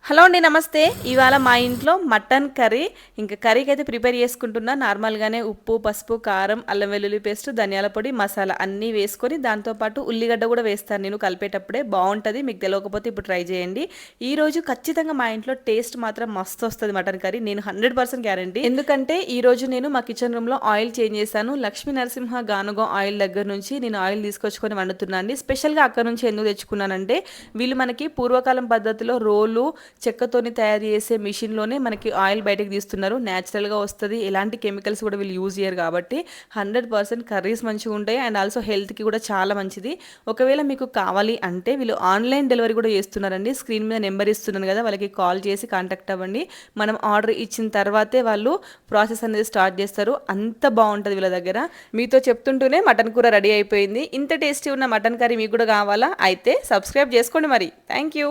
Hello అండి, నమస్తే. ఇవాళ మా ఇంట్లో మటన్ కర్రీ. ఇంకా కర్రీకి అయితే ప్రిపేర్ చేసుకుంటున్నా. నార్మల్గానే ఉప్పు, పసుపు, కారం, అల్లం వెల్లుల్లి పేస్ట్, ధనియాల పొడి, మసాలా అన్నీ వేసుకొని దాంతోపాటు ఉల్లిగడ్డ కూడా వేస్తాను నేను కలిపేటప్పుడే. బాగుంటుంది, మీకు తెలియకపోతే ఇప్పుడు ట్రై చేయండి. ఈ రోజు ఖచ్చితంగా మా ఇంట్లో టేస్ట్ మాత్రం మస్తు వస్తుంది మటన్ కర్రీ, నేను 100% గ్యారంటీ. ఎందుకంటే ఈ రోజు నేను మా కిచెన్ రూమ్లో ఆయిల్ చేంజ్ చేశాను. లక్ష్మీ నరసింహ గానుగం ఆయిల్ దగ్గర నుంచి నేను ఆయిల్ తీసుకొచ్చుకొని వండుతున్నాను అండి. స్పెషల్గా అక్కడ నుంచి ఎందుకు తెచ్చుకున్నానంటే వీళ్ళు మనకి పూర్వకాలం పద్ధతిలో రోలు చెక్కతోని తయారు చేసే మిషన్లోనే మనకి ఆయిల్ బయటకు తీస్తున్నారు. న్యాచురల్గా వస్తుంది, ఎలాంటి కెమికల్స్ కూడా వీళ్ళు యూజ్ చేయరు కాబట్టి 100% కర్రీస్ మంచిగా ఉంటాయి. అండ్ ఆల్సో హెల్త్కి కూడా చాలా మంచిది. ఒకవేళ మీకు కావాలి అంటే వీళ్ళు ఆన్లైన్ డెలివరీ కూడా చేస్తున్నారండి. స్క్రీన్ మీద నెంబర్ ఇస్తున్నాను కదా, వాళ్ళకి కాల్ చేసి కాంటాక్ట్ అవ్వండి. మనం ఆర్డర్ ఇచ్చిన తర్వాతే వాళ్ళు ప్రాసెస్ అనేది స్టార్ట్ చేస్తారు. అంత బాగుంటుంది వీళ్ళ దగ్గర. మీతో చెప్తుంటూనే మటన్ కూర రెడీ అయిపోయింది. ఇంత టేస్టీ ఉన్న మటన్ కర్రీ మీకు కూడా కావాలా? అయితే సబ్స్క్రైబ్ చేసుకోండి మరి. Thank you.